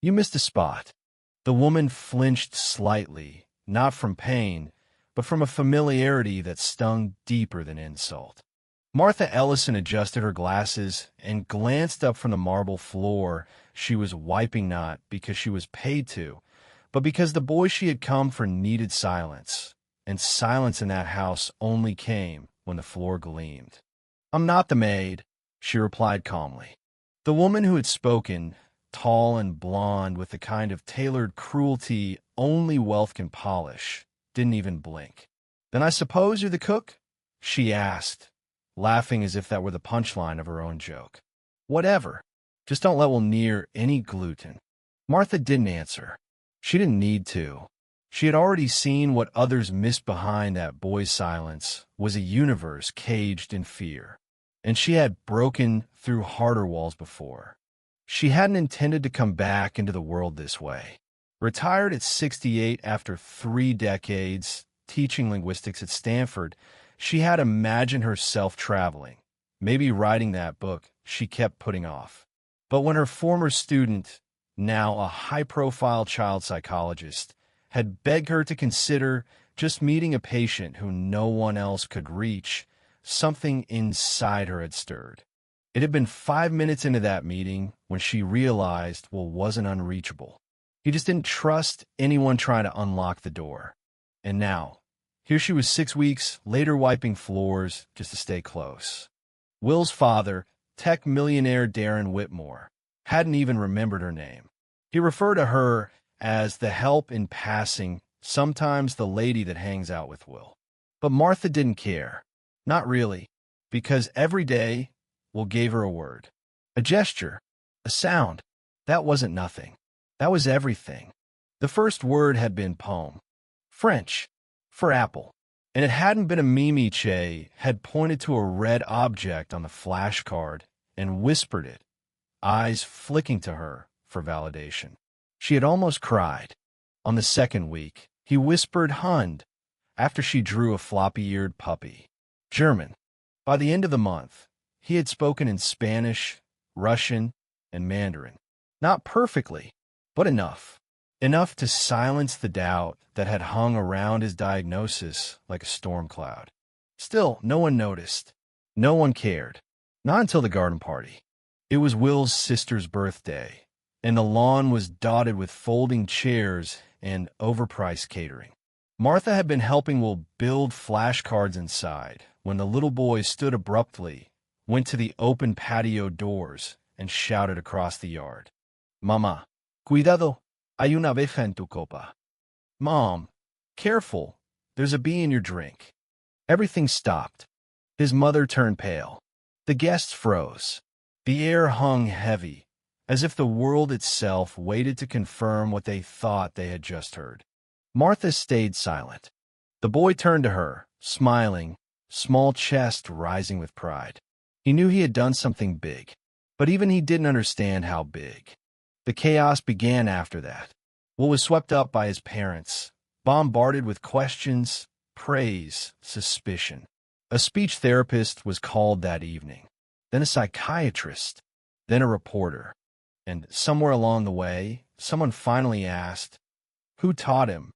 You missed a spot. The woman flinched slightly, not from pain, but from a familiarity that stung deeper than insult. Martha Ellison adjusted her glasses and glanced up from the marble floor she was wiping, not because she was paid to, but because the boy she had come for needed silence, and silence in that house only came when the floor gleamed. "I'm not the maid," she replied calmly. The woman who had spoken, tall and blonde with the kind of tailored cruelty only wealth can polish, didn't even blink. "Then I suppose you're the cook?" she asked, laughing as if that were the punchline of her own joke. "Whatever. Just don't let Will near any gluten." Martha didn't answer. She didn't need to. She had already seen what others missed behind that boy's silence was a universe caged in fear. And she had broken through harder walls before. She hadn't intended to come back into the world this way. Retired at 68 after 3 decades teaching linguistics at Stanford, she had imagined herself traveling, maybe writing that book she kept putting off. But when her former student, now a high-profile child psychologist, had begged her to consider just meeting a patient who no one else could reach, something inside her had stirred. It had been 5 minutes into that meeting when she realized Will wasn't unreachable. He just didn't trust anyone trying to unlock the door. And now, here she was 6 weeks later wiping floors just to stay close. Will's father, tech millionaire Darren Whitmore, hadn't even remembered her name. He referred to her as the help in passing, sometimes the lady that hangs out with Will. But Martha didn't care. Not really, because every day Will gave her a word, a gesture, a sound. That wasn't nothing. That was everything. The first word had been poem, French, for apple, and it hadn't been a Mimi Che had pointed to a red object on the flashcard and whispered it, eyes flicking to her for validation. She had almost cried. On the second week, he whispered Hund after she drew a floppy-eared puppy. German. By the end of the month, he had spoken in Spanish, Russian, and Mandarin. Not perfectly, but enough. Enough to silence the doubt that had hung around his diagnosis like a storm cloud. Still, no one noticed. No one cared. Not until the garden party. It was Will's sister's birthday, and the lawn was dotted with folding chairs and overpriced catering. Martha had been helping Will build flashcards inside when the little boy stood abruptly, went to the open patio doors, and shouted across the yard, "Mama, cuidado, hay una abeja en tu copa." "Mom, careful, there's a bee in your drink." Everything stopped. His mother turned pale. The guests froze. The air hung heavy, as if the world itself waited to confirm what they thought they had just heard. Martha stayed silent. The boy turned to her, smiling, small chest rising with pride. He knew he had done something big, but even he didn't understand how big. The chaos began after that. Will was swept up by his parents, bombarded with questions, praise, suspicion. A speech therapist was called that evening, then a psychiatrist, then a reporter. And somewhere along the way, someone finally asked, "Who taught him?"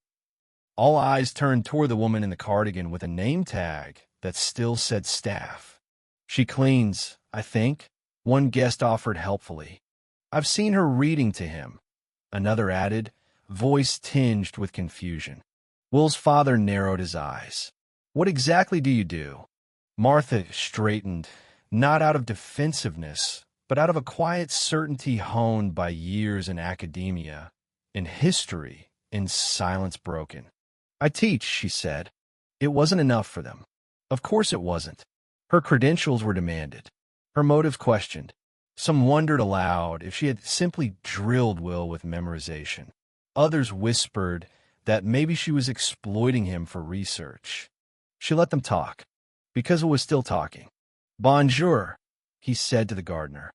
All eyes turned toward the woman in the cardigan with a name tag that still said staff. "She cleans, I think," one guest offered helpfully. "I've seen her reading to him," another added, voice tinged with confusion. Will's father narrowed his eyes. "What exactly do you do?" Martha straightened, not out of defensiveness, but out of a quiet certainty honed by years in academia, in history, in silence broken. "I teach," she said. It wasn't enough for them. Of course it wasn't. Her credentials were demanded. Her motives questioned. Some wondered aloud if she had simply drilled Will with memorization. Others whispered that maybe she was exploiting him for research. She let them talk, because it was still talking. "Bonjour," he said to the gardener.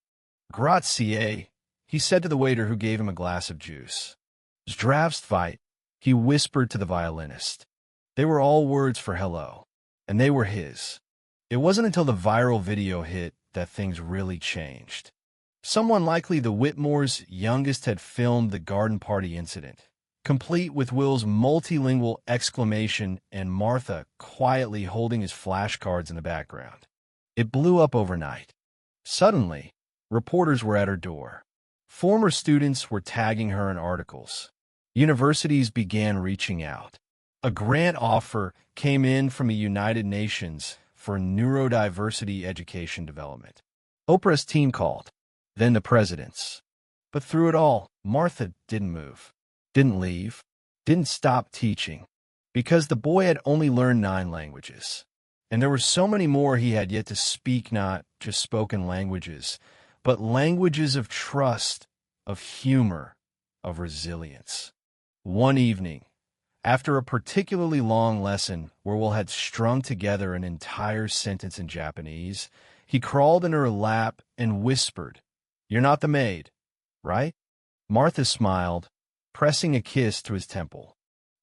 "Grazie," he said to the waiter who gave him a glass of juice. "Zdravstvuyte," he whispered to the violinist. They were all words for hello, and they were his. It wasn't until the viral video hit that things really changed. Someone likely the Whitmore's youngest had filmed the garden party incident, complete with Will's multilingual exclamation and Martha quietly holding his flashcards in the background. It blew up overnight. Suddenly, reporters were at her door. Former students were tagging her in articles. Universities began reaching out. A grant offer came in from the United Nations for neurodiversity education development. Oprah's team called, then the president's. But through it all, Martha didn't move, didn't leave, didn't stop teaching, because the boy had only learned 9 languages. And there were so many more he had yet to speak, not just spoken languages, but languages of trust, of humor, of resilience. One evening, after a particularly long lesson where Will had strung together an entire sentence in Japanese, he crawled in her lap and whispered, "You're not the maid, right?" Martha smiled, pressing a kiss to his temple.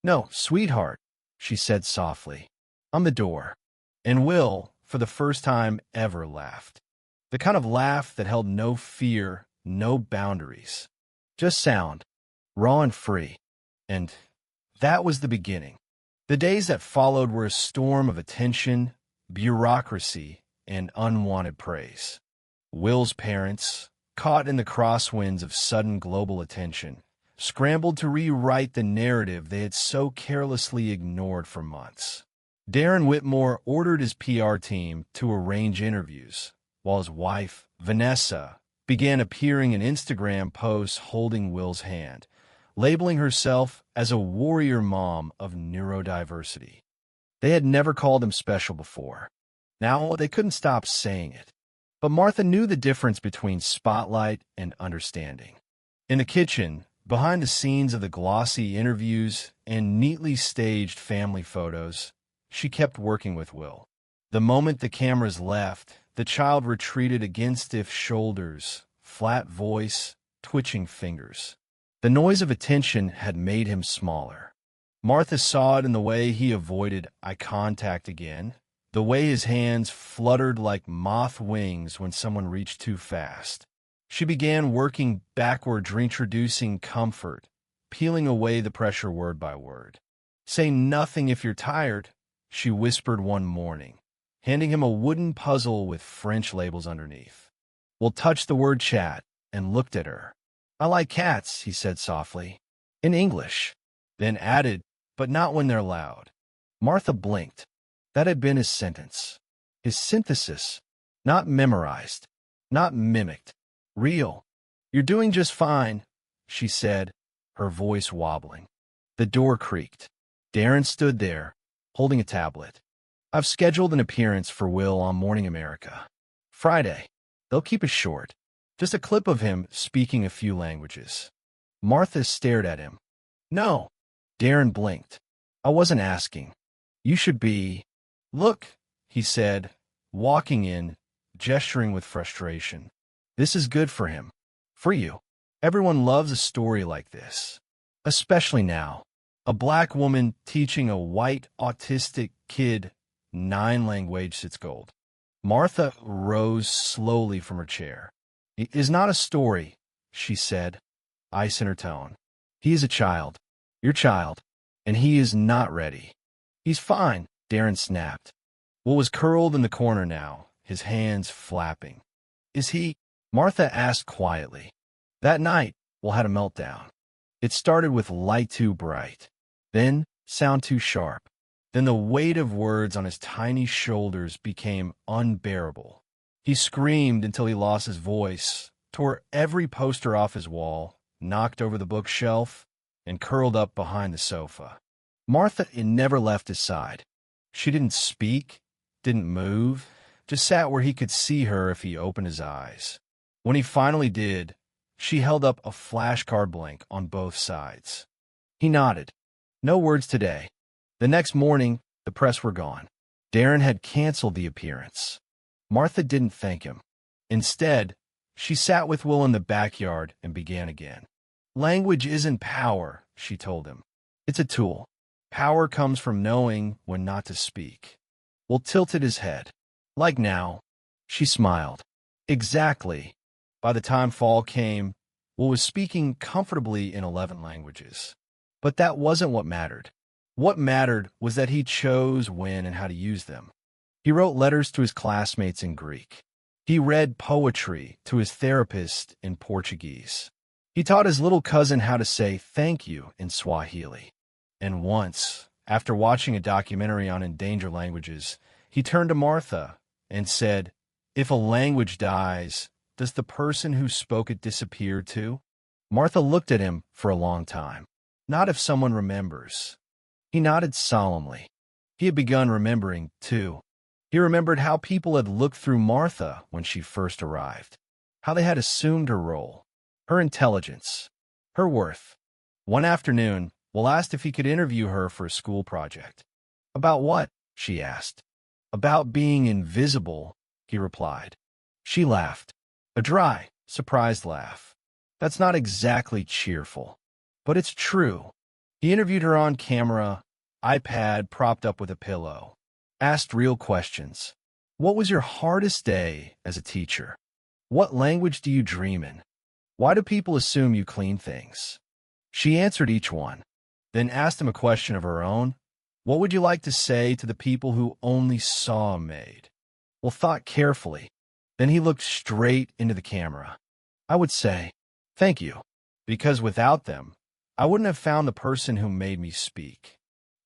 "No, sweetheart," she said softly. "I'm the door." And Will, for the first time ever, laughed. The kind of laugh that held no fear, no boundaries. Just sound, raw and free. And that was the beginning. The days that followed were a storm of attention, bureaucracy, and unwanted praise. Will's parents, caught in the crosswinds of sudden global attention, scrambled to rewrite the narrative they had so carelessly ignored for months. Darren Whitmore ordered his PR team to arrange interviews, while his wife, Vanessa, began appearing in Instagram posts holding Will's hand, labeling herself as a warrior mom of neurodiversity. They had never called him special before. Now they couldn't stop saying it. But Martha knew the difference between spotlight and understanding. In the kitchen, behind the scenes of the glossy interviews and neatly staged family photos, she kept working with Will. The moment the cameras left, the child retreated against stiff shoulders, flat voice, twitching fingers. The noise of attention had made him smaller. Martha saw it in the way he avoided eye contact again, the way his hands fluttered like moth wings when someone reached too fast. She began working backward, reintroducing comfort, peeling away the pressure word by word. "Say nothing if you're tired," she whispered one morning, handing him a wooden puzzle with French labels underneath. Will touched the word chat and looked at her. "I like cats," he said softly, in English, then added, "but not when they're loud." Martha blinked. That had been his sentence, his synthesis, not memorized, not mimicked, real. "You're doing just fine," she said, her voice wobbling. The door creaked. Darren stood there, holding a tablet. "I've scheduled an appearance for Will on Morning America. Friday. They'll keep it short. Just a clip of him speaking a few languages." Martha stared at him. "No." Darren blinked. "I wasn't asking. You should be—" "Look," he said, walking in, gesturing with frustration. "This is good for him. For you. Everyone loves a story like this. Especially now. A black woman teaching a white autistic kid 9 languages, it's gold." Martha rose slowly from her chair. "It is not a story," she said, ice in her tone. "He is a child. Your child. And he is not ready." "He's fine," Darren snapped. Will was curled in the corner now, his hands flapping. "Is he?" Martha asked quietly. That night, Will had a meltdown. It started with light too bright, then sound too sharp. Then the weight of words on his tiny shoulders became unbearable. He screamed until he lost his voice, tore every poster off his wall, knocked over the bookshelf, and curled up behind the sofa. Martha never left his side. She didn't speak, didn't move, just sat where he could see her if he opened his eyes. When he finally did, she held up a flashcard blank on both sides. He nodded. No words today. The next morning, the press were gone. Darren had canceled the appearance. Martha didn't thank him. Instead, she sat with Will in the backyard and began again. "Language isn't power," she told him. "It's a tool. Power comes from knowing when not to speak." Will tilted his head. "Like now." She smiled. "Exactly. By the time fall came, Will was speaking comfortably in 11 languages. But that wasn't what mattered. What mattered was that he chose when and how to use them. He wrote letters to his classmates in Greek. He read poetry to his therapist in Portuguese. He taught his little cousin how to say thank you in Swahili. And once, after watching a documentary on endangered languages, he turned to Martha and said, "If a language dies, does the person who spoke it disappear too?" Martha looked at him for a long time. Not if someone remembers. He nodded solemnly. He had begun remembering, too. He remembered how people had looked through Martha when she first arrived, how they had assumed her role, her intelligence, her worth. One afternoon, Will asked if he could interview her for a school project. "About what?" she asked. "About being invisible," he replied. She laughed. A dry, surprised laugh. That's not exactly cheerful, but it's true. He interviewed her on camera, iPad propped up with a pillow. Asked real questions. What was your hardest day as a teacher? What language do you dream in? Why do people assume you clean things? She answered each one, then asked him a question of her own. What would you like to say to the people who only saw a maid? Will thought carefully. Then he looked straight into the camera. I would say, thank you, because without them, I wouldn't have found the person who made me speak.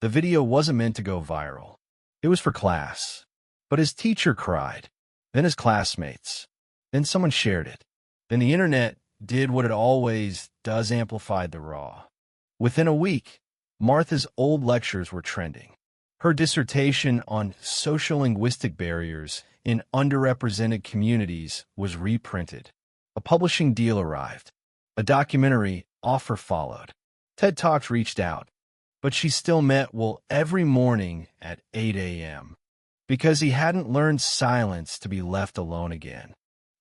The video wasn't meant to go viral. It was for class. But his teacher cried, then his classmates, then someone shared it. Then the internet did what it always does, amplified the raw. Within a week, Martha's old lectures were trending. Her dissertation on social linguistic barriers in underrepresented communities was reprinted. A publishing deal arrived. A documentary offer followed. TED Talks reached out, but she still met Will every morning at 8 a.m. because he hadn't learned silence to be left alone again,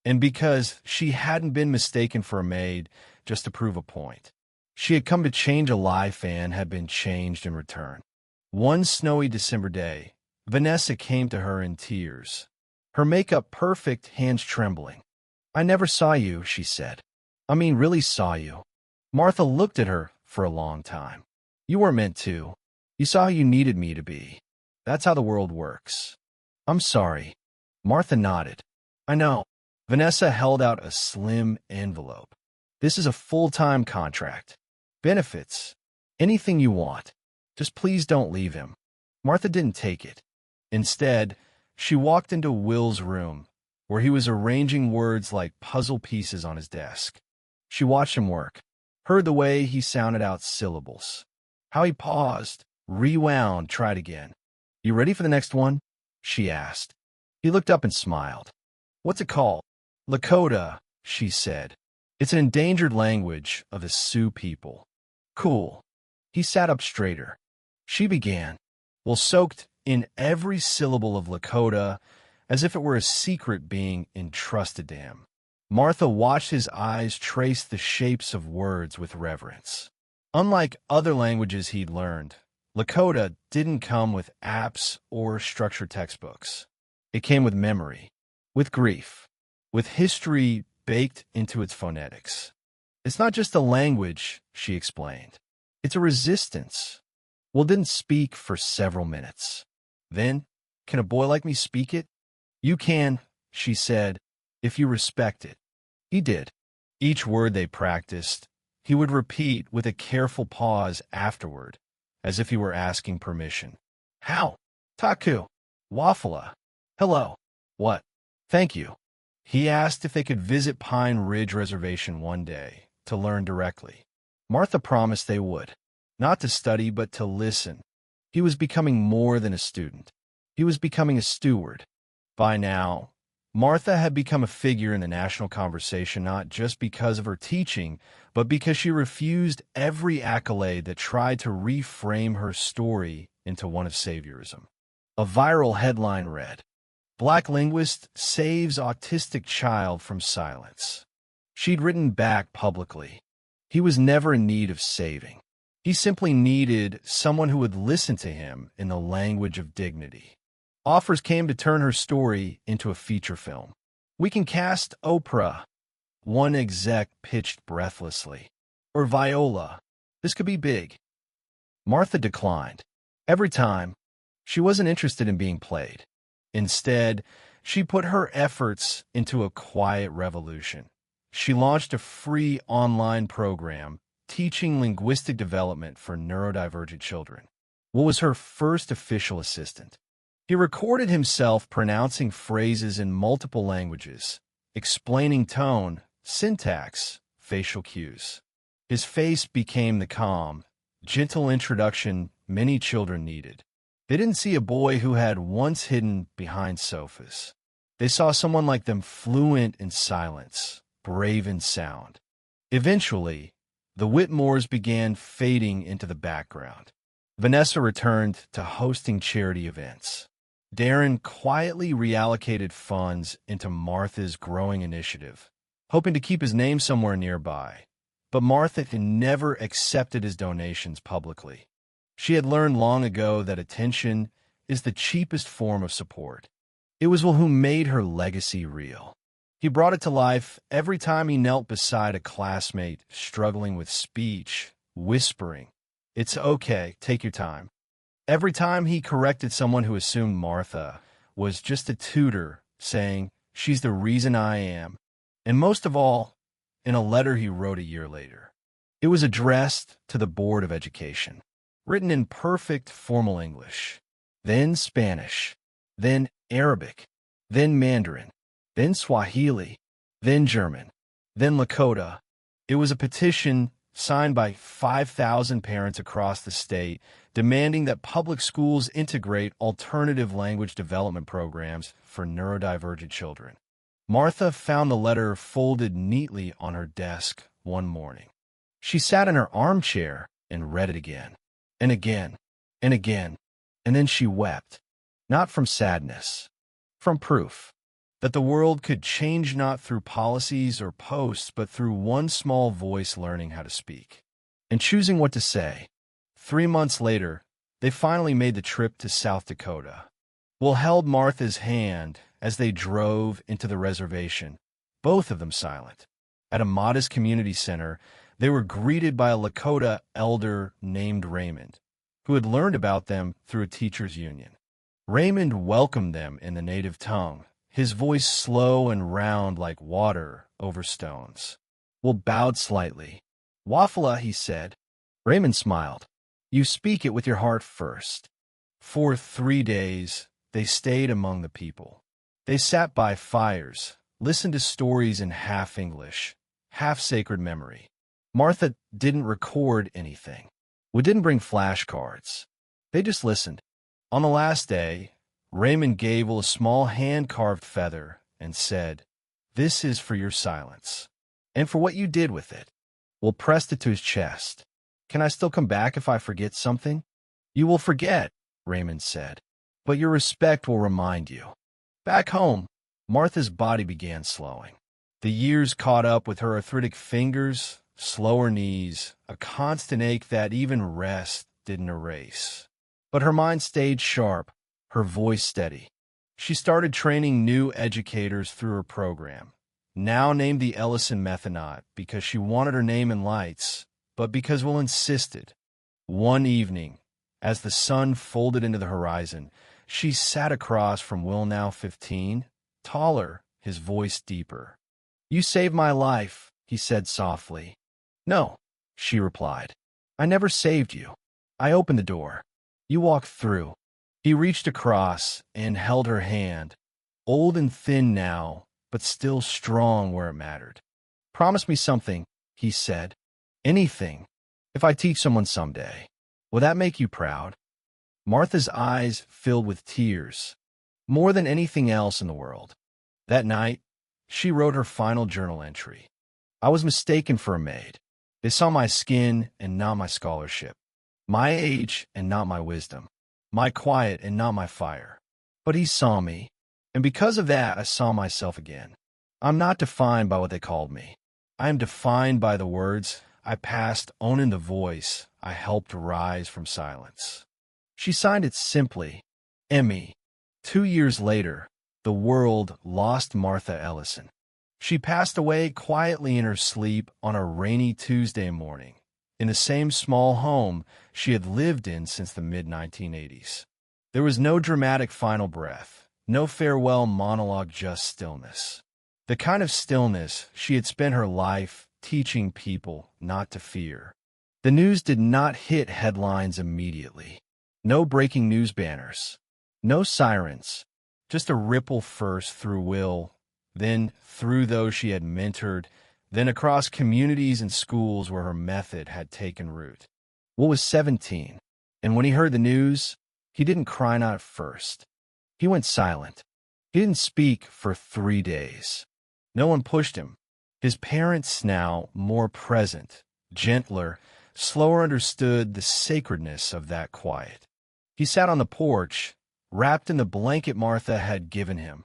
and because she hadn't been mistaken for a maid just to prove a point. She had come to change a life and had been changed in return. One snowy December day, Vanessa came to her in tears, her makeup perfect, hands trembling. I never saw you, she said. I mean, really saw you. Martha looked at her for a long time. You weren't meant to. You saw how you needed me to be. That's how the world works. I'm sorry. Martha nodded. I know. Vanessa held out a slim envelope. This is a full-time contract. Benefits. Anything you want. Just please don't leave him. Martha didn't take it. Instead, she walked into Will's room, where he was arranging words like puzzle pieces on his desk. She watched him work, heard the way he sounded out syllables, how he paused, rewound, tried again. You ready for the next one? She asked. He looked up and smiled. What's it called? Lakota, she said. It's an endangered language of the Sioux people. Cool. He sat up straighter. She began, Will soaked in every syllable of Lakota as if it were a secret being entrusted to him. Martha watched his eyes trace the shapes of words with reverence. Unlike other languages he'd learned, Lakota didn't come with apps or structured textbooks. It came with memory, with grief, with history baked into its phonetics. It's not just a language, she explained. It's a resistance. Will didn't speak for several minutes. Then, can a boy like me speak it? You can, she said, if you respect it. He did. Each word they practiced, he would repeat with a careful pause afterward, as if he were asking permission. How? Taku. Wafala. Hello. What? Thank you. He asked if they could visit Pine Ridge Reservation one day to learn directly. Martha promised they would, not to study but to listen. He was becoming more than a student. He was becoming a steward. By now, Martha had become a figure in the national conversation not just because of her teaching, but because she refused every accolade that tried to reframe her story into one of saviorism. A viral headline read, Black linguist saves autistic child from silence. She'd written back publicly. He was never in need of saving. He simply needed someone who would listen to him in the language of dignity. Offers came to turn her story into a feature film. We can cast Oprah. One exec pitched breathlessly. Or viola. This could be big. Martha declined. Every time, she wasn't interested in being played. Instead, she put her efforts into a quiet revolution. She launched a free online program teaching linguistic development for neurodivergent children. Will was her first official assistant. He recorded himself pronouncing phrases in multiple languages, explaining tone, syntax, facial cues. His face became the calm, gentle introduction many children needed. They didn't see a boy who had once hidden behind sofas. They saw someone like them fluent in silence, brave in sound. Eventually, the Whitmores began fading into the background. Vanessa returned to hosting charity events. Darren quietly reallocated funds into Martha's growing initiative, hoping to keep his name somewhere nearby. But Martha had never accepted his donations publicly. She had learned long ago that attention is the cheapest form of support. It was Will who made her legacy real. He brought it to life every time he knelt beside a classmate struggling with speech, whispering, "It's okay, take your time." Every time he corrected someone who assumed Martha was just a tutor, saying, "She's the reason I am." And most of all, in a letter he wrote a year later. It was addressed to the Board of Education, written in perfect formal English, then Spanish, then Arabic, then Mandarin, then Swahili, then German, then Lakota. It was a petition signed by 5,000 parents across the state, demanding that public schools integrate alternative language development programs for neurodivergent children. Martha found the letter folded neatly on her desk one morning. She sat in her armchair and read it again, and again, and again, and then she wept, not from sadness, from proof that the world could change not through policies or posts, but through one small voice learning how to speak and choosing what to say. 3 months later, they finally made the trip to South Dakota. Will held Martha's hand as they drove into the reservation, both of them silent. At a modest community center, they were greeted by a Lakota elder named Raymond, who had learned about them through a teachers' union. Raymond welcomed them in the native tongue, his voice slow and round like water over stones. Will bowed slightly. "Wafala," he said. Raymond smiled. "You speak it with your heart first." For 3 days, they stayed among the people. They sat by fires, listened to stories in half English, half sacred memory. Martha didn't record anything. We didn't bring flashcards. They just listened. On the last day, Raymond gave Will a small hand-carved feather and said, "This is for your silence, and for what you did with it." Will pressed it to his chest. "Can I still come back if I forget something?" "You will forget," Raymond said, "but your respect will remind you." Back home, Martha's body began slowing. The years caught up with her arthritic fingers, slower knees, a constant ache that even rest didn't erase. But her mind stayed sharp, her voice steady. She started training new educators through her program, now named the Ellison Method, not because she wanted her name in lights, but because Will insisted. One evening, as the sun folded into the horizon, she sat across from Will, now 15, taller, his voice deeper. "You saved my life," he said softly. "No," she replied. "I never saved you. I opened the door. You walked through." He reached across and held her hand, old and thin now, but still strong where it mattered. "Promise me something," he said. "Anything, if I teach someone someday. Will that make you proud?" Martha's eyes filled with tears, more than anything else in the world. That night, she wrote her final journal entry. "I was mistaken for a maid. They saw my skin and not my scholarship, my age and not my wisdom, my quiet and not my fire. But he saw me, and because of that I saw myself again. I'm not defined by what they called me. I am defined by the words I passed on in the voice I helped rise from silence." She signed it simply, Emmy. 2 years later, the world lost Martha Ellison. She passed away quietly in her sleep on a rainy Tuesday morning, in the same small home she had lived in since the mid-1980s. There was no dramatic final breath, no farewell monologue, just stillness. The kind of stillness she had spent her life teaching people not to fear. The news did not hit headlines immediately. No breaking news banners, no sirens, just a ripple first through Will, then through those she had mentored, then across communities and schools where her method had taken root. Will was 17, and when he heard the news, he didn't cry out at first. He went silent. He didn't speak for 3 days. No one pushed him. His parents, now more present, gentler, slower, understood the sacredness of that quiet. He sat on the porch, wrapped in the blanket Martha had given him,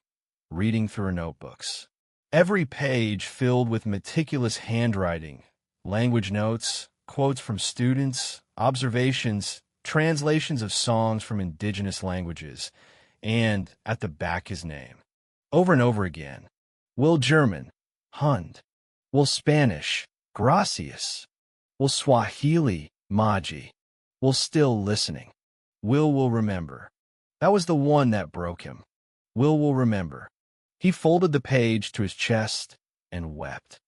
reading through her notebooks. Every page filled with meticulous handwriting, language notes, quotes from students, observations, translations of songs from indigenous languages, and, at the back, his name. Over and over again. Will German, Hund. Will Spanish, Gracias. Will Swahili, Maji. Will still listening. Will remember. That was the one that broke him. Will remember. He folded the page to his chest and wept.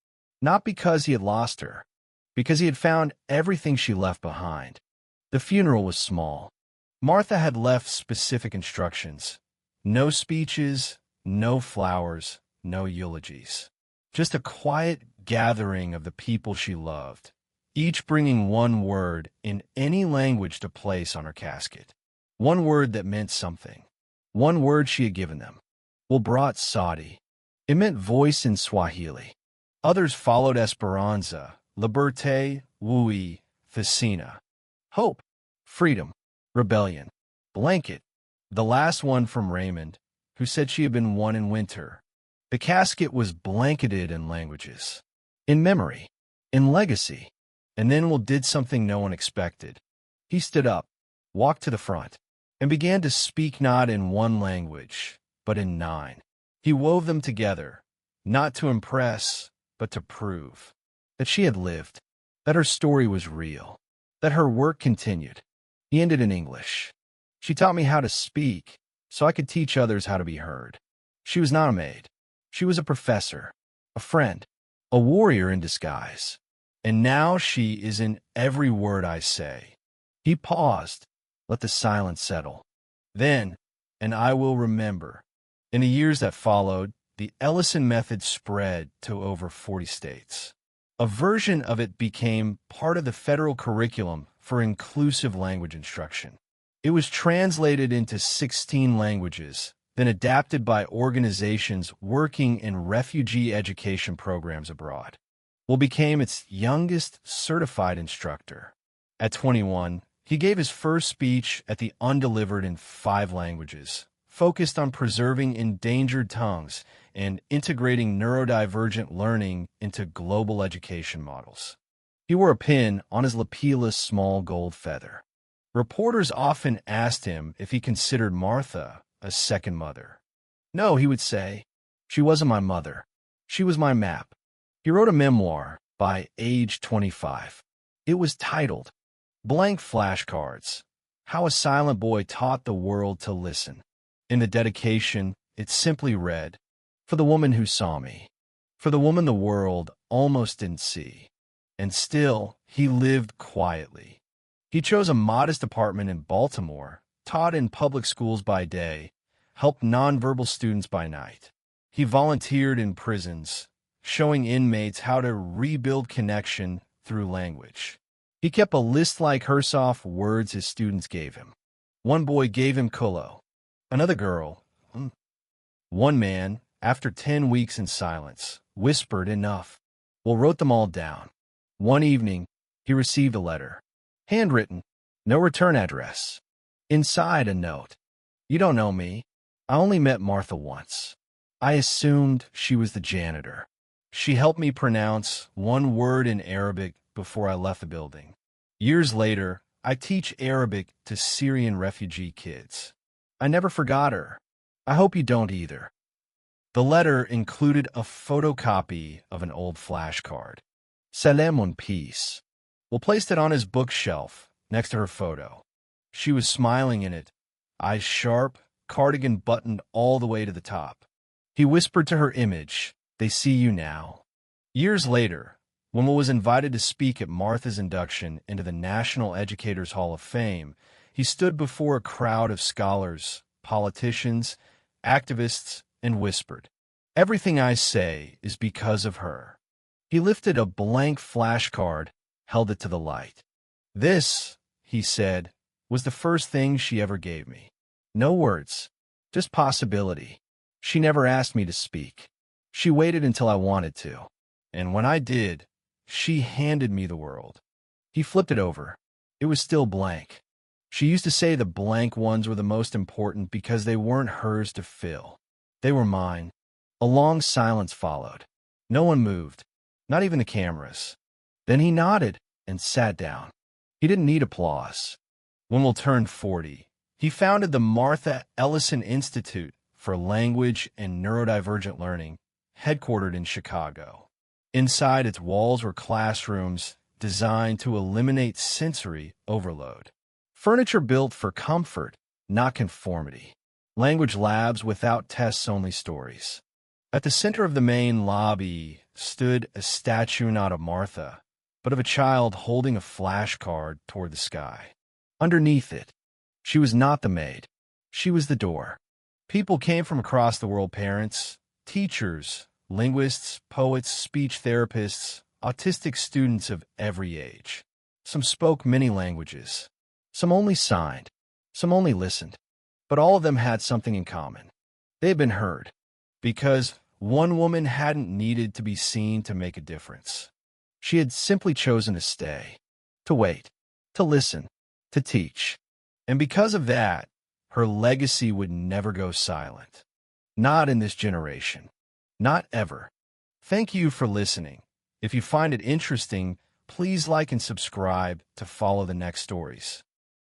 Not because he had lost her, because he had found everything she left behind. The funeral was small. Martha had left specific instructions. No speeches, no flowers, no eulogies. Just a quiet gathering of the people she loved, each bringing one word in any language to place on her casket. One word that meant something. One word she had given them. Will brought Saudi. It meant voice in Swahili. Others followed Esperanza, Liberté, Wui, Thesina. Hope, freedom, rebellion, blanket. The last one from Raymond, who said she had been one in winter. The casket was blanketed in languages, in memory, in legacy. And then Will did something no one expected. He stood up, walked to the front, and began to speak not in one language, but in 9. He wove them together, not to impress, but to prove that she had lived, that her story was real, that her work continued. He ended in English. She taught me how to speak, so I could teach others how to be heard. She was not a maid. She was a professor, a friend, a warrior in disguise. And now she is in every word I say. He paused, let the silence settle. Then, and I will remember. In the years that followed, the Ellison method spread to over 40 states. A version of it became part of the federal curriculum for inclusive language instruction. It was translated into 16 languages, then adapted by organizations working in refugee education programs abroad. Will became its youngest certified instructor. At 21, he gave his first speech at the Undelivered in 5 languages, focused on preserving endangered tongues and integrating neurodivergent learning into global education models. He wore a pin on his lapela's small gold feather. Reporters often asked him if he considered Martha a second mother. No, he would say, she wasn't my mother. She was my map. He wrote a memoir by age 25. It was titled, Blank Flashcards, How a Silent Boy Taught the World to Listen. In the dedication, it simply read, for the woman who saw me, for the woman the world almost didn't see. And still, he lived quietly. He chose a modest apartment in Baltimore, taught in public schools by day, helped nonverbal students by night. He volunteered in prisons, showing inmates how to rebuild connection through language. He kept a list like Hersoff words his students gave him. One boy gave him Kulo, another girl. One man, after 10 weeks in silence, whispered enough. Will wrote them all down. One evening, he received a letter. Handwritten, no return address. Inside a note. You don't know me. I only met Martha once. I assumed she was the janitor. She helped me pronounce one word in Arabic before I left the building. Years later, I teach Arabic to Syrian refugee kids. I never forgot her. I hope you don't either. The letter included a photocopy of an old flashcard. Salam on peace. Will placed it on his bookshelf next to her photo. She was smiling in it, eyes sharp, cardigan buttoned all the way to the top. He whispered to her image, "They see you now." Years later, when Will was invited to speak at Martha's induction into the National Educators Hall of Fame, he stood before a crowd of scholars, politicians, activists, and whispered, "Everything I say is because of her." He lifted a blank flashcard, held it to the light. "This," he said, "was the first thing she ever gave me. No words, just possibility. She never asked me to speak. She waited until I wanted to. And when I did, she handed me the world." He flipped it over. It was still blank. She used to say the blank ones were the most important because they weren't hers to fill. They were mine. A long silence followed. No one moved, not even the cameras. Then he nodded and sat down. He didn't need applause. When Will turned 40, he founded the Martha Ellison Institute for Language and Neurodivergent Learning, headquartered in Chicago. Inside its walls were classrooms designed to eliminate sensory overload. Furniture built for comfort, not conformity. Language labs without tests-only stories. At the center of the main lobby stood a statue not of Martha, but of a child holding a flashcard toward the sky. Underneath it, she was not the maid. She was the door. People came from across the world, parents, teachers, linguists, poets, speech therapists, autistic students of every age. Some spoke many languages. Some only signed. Some only listened. But all of them had something in common. They had been heard. Because one woman hadn't needed to be seen to make a difference. She had simply chosen to stay, to wait, to listen, to teach. And because of that, her legacy would never go silent. Not in this generation. Not ever. Thank you for listening. If you find it interesting, please like and subscribe to follow the next stories.